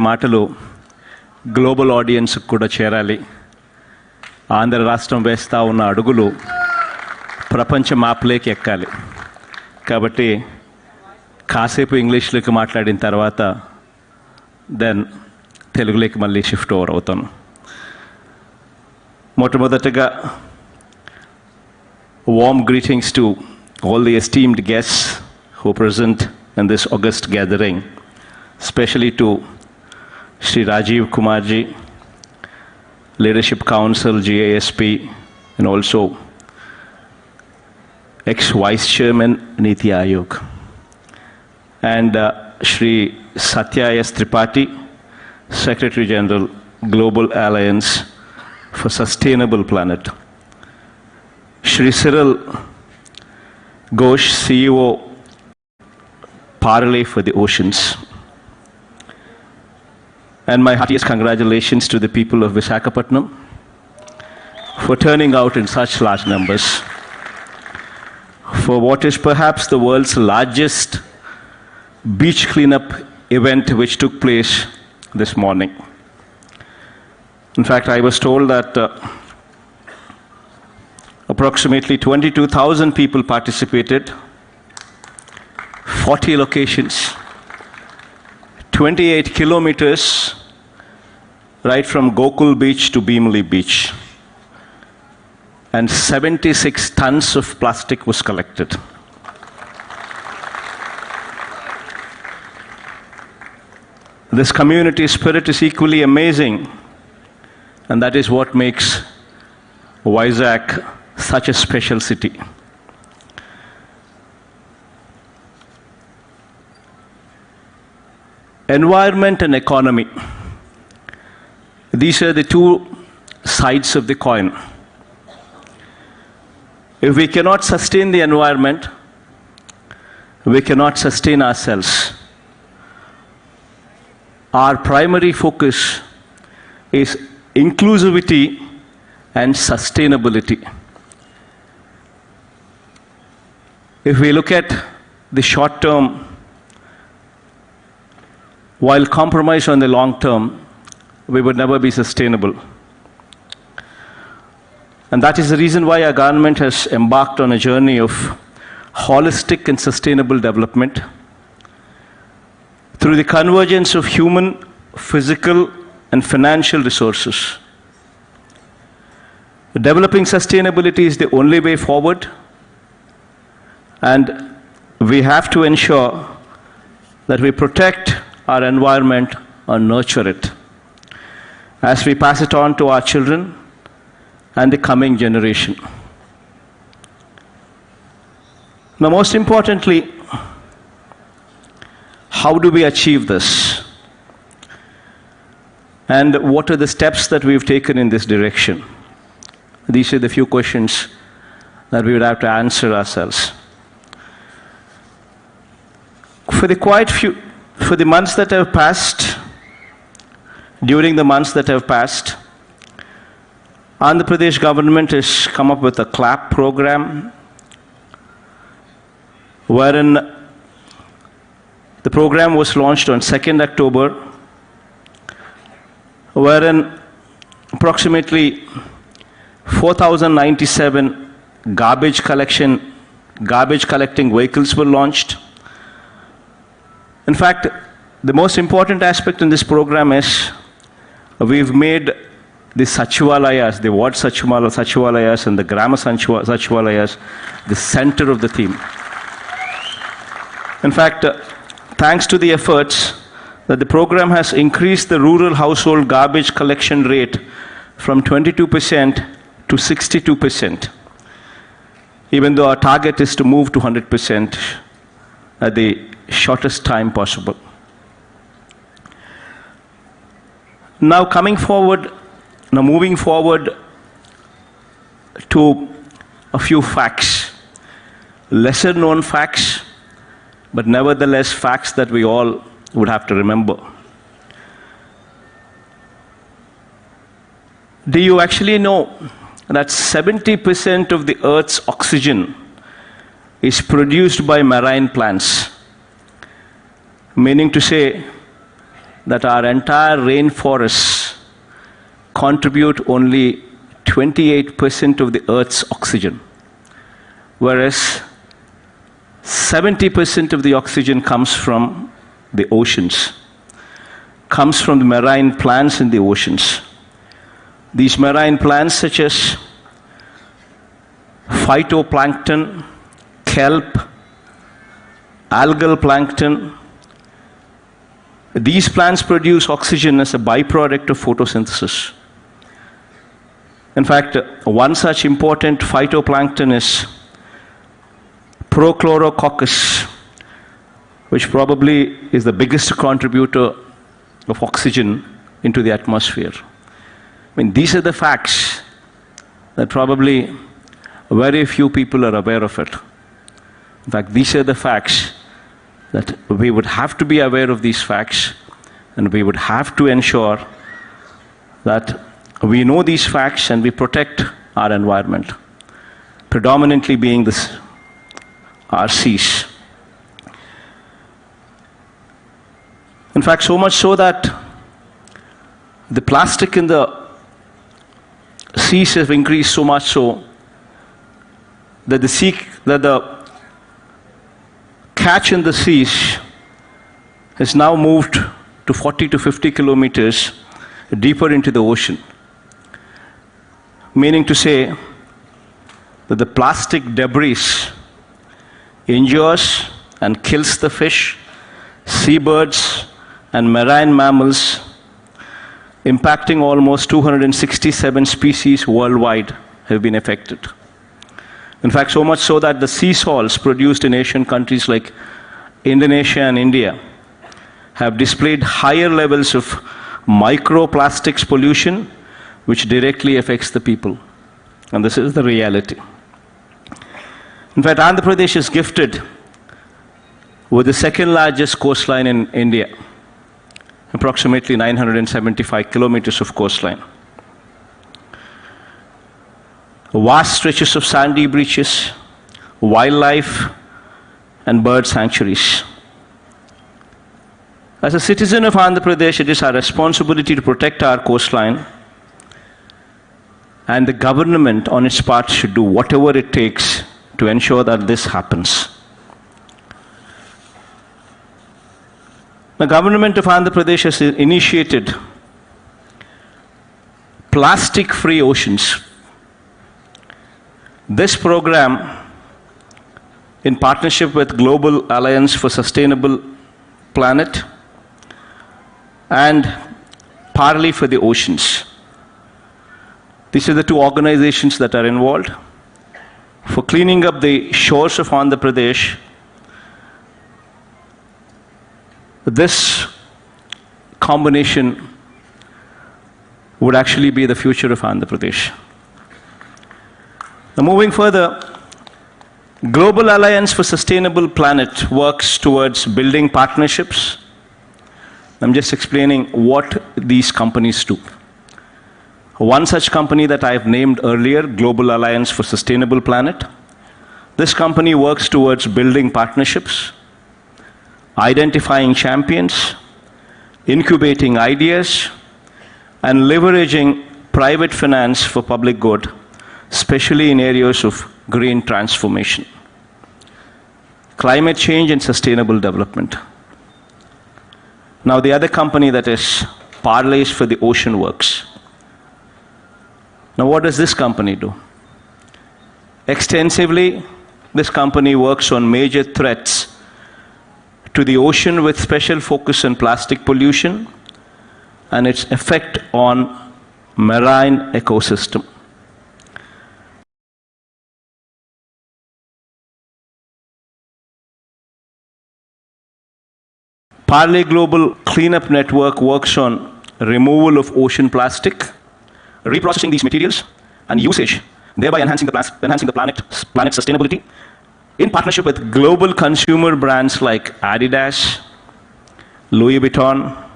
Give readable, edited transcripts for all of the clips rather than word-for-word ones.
మాటలు global audience కూడా చేరాలి. ఆంధ్ర రాష్ట్రం వేస్తూ ఉన్న అడుగులు ప్రపంచ మ్యాప్లోకి ఎక్కాలి. కాబట్టి కాసేపు ఇంగ్లీష్లోకి మాట్లాడిన తర్వాత దెన్ తెలుగులోకి మళ్ళీ షిఫ్ట్ ఓవర్ అవుతాను. మొట్టమొదటగా warm greetings to all the esteemed guests who present in this august gathering, especially to Shri Rajiv Kumarji, Leadership Council, GASP, and also ex-Vice Chairman, Niti Aayog, and Shri Satya S. Tripathi, Secretary General, Global Alliance for Sustainable Planet, Shri Cyril Ghosh, CEO, Parley for the Oceans. And my heartiest congratulations to the people of Visakhapatnam for turning out in such large numbers for what is perhaps the world's largest beach cleanup event which took place this morning. In fact, I was told that approximately 22,000 people participated, 40 locations, 28 kilometers, right from Gokul Beach to Bhimli Beach, and 76 tons of plastic was collected. This community spirit is equally amazing, and that is what makes Vizag such a special city. Environment and economy. These are the two sides of the coin. If we cannot sustain the environment, we cannot sustain ourselves. Our primary focus is inclusivity and sustainability. If we look at the short term, while compromise on the long term, we would never be sustainable. And that is the reason why our government has embarked on a journey of holistic and sustainable development through the convergence of human, physical, and financial resources. Developing sustainability is the only way forward, and we have to ensure that we protect our environment and nurture it as we pass it on to our children and the coming generation. Now, most importantly, how do we achieve this? And what are the steps that we've taken in this direction? These are the few questions that we would have to answer ourselves. For the months that have passed, during the months that have passed, Andhra Pradesh government has come up with a CLAP program, wherein the program was launched on 2nd October, wherein approximately 4,097 garbage collecting vehicles were launched. In fact, the most important aspect in this program is we've made the Sachivalayas, the ward Sachivalayas and the Grama Sachivalayas the center of the theme. In fact, thanks to the efforts that the program has increased the rural household garbage collection rate from 22% to 62%, even though our target is to move to 100% at the shortest time possible. Now moving forward to a few facts, lesser known facts, but nevertheless facts that we all would have to remember. Do you actually know that 70% of the Earth's oxygen is produced by marine plants? Meaning to say, that our entire rainforests contribute only 28% of the Earth's oxygen, whereas 70% of the oxygen comes from the oceans, comes from the marine plants in the oceans. These marine plants such as phytoplankton, kelp, algal plankton, these plants produce oxygen as a byproduct of photosynthesis. In fact, one such important phytoplankton is Prochlorococcus, which probably is the biggest contributor of oxygen into the atmosphere. I mean, these are the facts that probably very few people are aware of it. In fact, these are the facts that we would have to be aware of these facts, and we would have to ensure that we know these facts and we protect our environment, predominantly being our seas. In fact, so much so that the plastic in the seas have increased so much so that the catch in the seas has now moved to 40 to 50 kilometers deeper into the ocean. Meaning to say that the plastic debris injures and kills the fish, seabirds, and marine mammals, impacting almost 267 species worldwide have been affected. In fact, so much so that the sea salts produced in Asian countries like Indonesia and India have displayed higher levels of microplastics pollution, which directly affects the people. And this is the reality. In fact, Andhra Pradesh is gifted with the second largest coastline in India, approximately 975 kilometers of coastline. Vast stretches of sandy beaches, wildlife, and bird sanctuaries. As a citizen of Andhra Pradesh, it is our responsibility to protect our coastline, and the government on its part should do whatever it takes to ensure that this happens. The government of Andhra Pradesh has initiated plastic-free oceans. This program, in partnership with Global Alliance for Sustainable Planet and Parley for the Oceans. These are the two organizations that are involved for cleaning up the shores of Andhra Pradesh. This combination would actually be the future of Andhra Pradesh. Now, moving further, Global Alliance for Sustainable Planet works towards building partnerships. I'm just explaining what these companies do. One such company that I've named earlier, Global Alliance for Sustainable Planet, this company works towards building partnerships, identifying champions, incubating ideas, and leveraging private finance for public good, especially in areas of green transformation, climate change, and sustainable development. Now, the other company that is Parleys for the Ocean works. Now, what does this company do? Extensively, this company works on major threats to the ocean with special focus on plastic pollution and its effect on marine ecosystem. Parley Global Cleanup Network works on removal of ocean plastic, reprocessing these materials, and usage, thereby enhancing the planet's sustainability, in partnership with global consumer brands like Adidas, Louis Vuitton,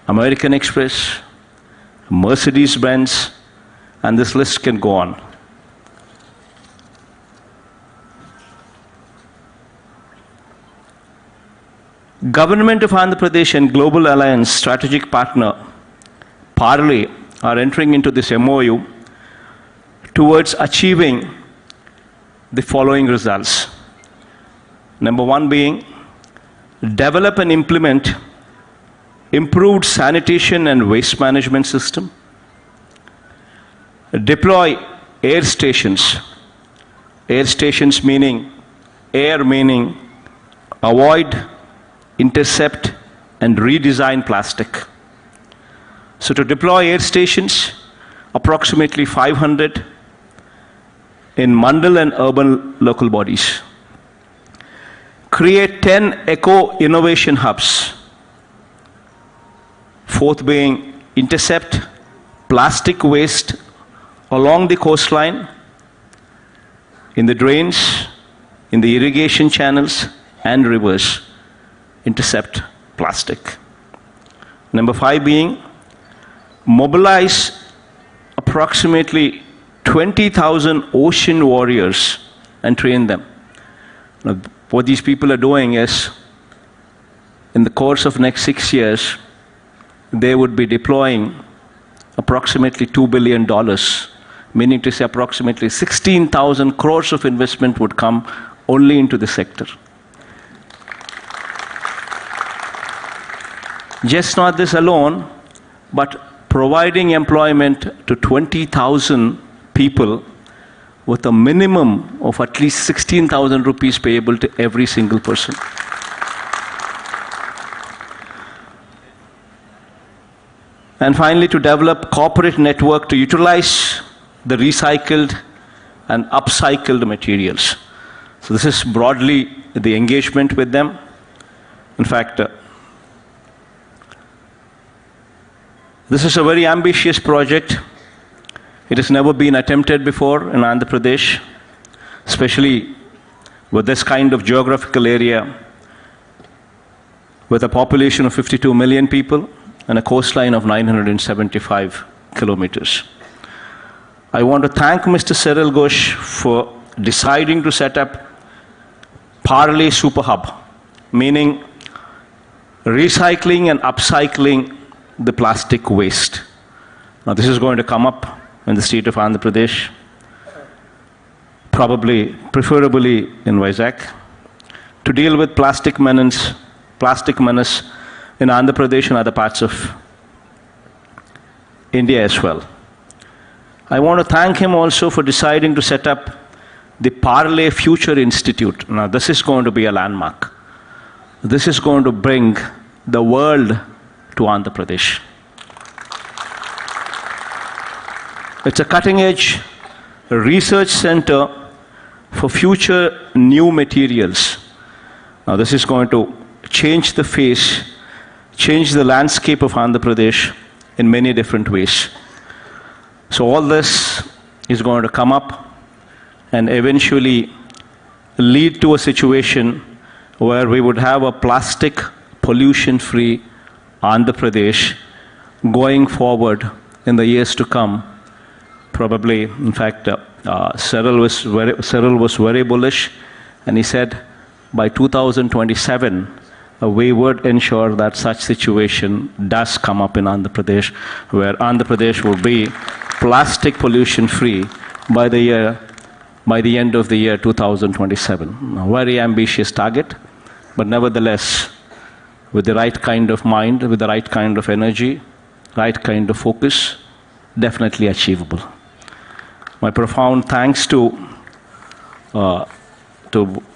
American Express, Mercedes-Benz, and this list can go on. Government of Andhra Pradesh and Global Alliance strategic partner Parley are entering into this MoU towards achieving the following results. Number one being, develop and implement improved sanitation and waste management system. Deploy air stations. Air stations meaning, air meaning avoid, intercept, and redesign plastic. So to deploy air stations, approximately 500 in mandal and urban local bodies. Create 10 eco-innovation hubs. Fourth being, intercept plastic waste along the coastline, in the drains, in the irrigation channels and rivers. Intercept plastic. Number 5 being, mobilize approximately 20,000 ocean warriors and train them. Now, what these people are doing is, in the course of next 6 years, they would be deploying approximately $2 billion, meaning to say approximately 16,000 crores of investment would come only into the sector. Just not this alone, but providing employment to 20,000 people with a minimum of at least 16,000 rupees payable to every single person. And finally, to develop corporate network to utilize the recycled and upcycled materials. So this is broadly the engagement with them. In fact, this is a very ambitious project. It has never been attempted before in Andhra Pradesh, especially with this kind of geographical area, with a population of 52 million people and a coastline of 975 kilometers. I want to thank Mr. Cyril Ghosh for deciding to set up Parley Super Hub, meaning recycling and upcycling the plastic waste. Now this is going to come up in the state of Andhra Pradesh, preferably in Vizag, to deal with plastic menace in Andhra Pradesh and other parts of India as well. I want to thank him also for deciding to set up the Parley Future Institute. Now this is going to be a landmark. This is going to bring the world to Andhra Pradesh. It's a cutting-edge research center for future new materials. Now this is going to change the face, change the landscape of Andhra Pradesh in many different ways. So all this is going to come up and eventually lead to a situation where we would have a plastic pollution-free Andhra Pradesh going forward in the years to come. Probably, in fact, Cyril was very bullish, and he said by 2027, we would ensure that such situation does come up in Andhra Pradesh, where Andhra Pradesh will be plastic pollution free by the end of the year 2027. A very ambitious target, but nevertheless, with the right kind of mind, with the right kind of energy, right kind of focus, definitely achievable. My profound thanks to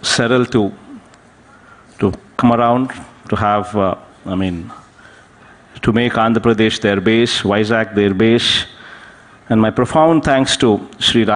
Cyril to come around, to have, to make Andhra Pradesh their base, Vizag their base, and my profound thanks to Sri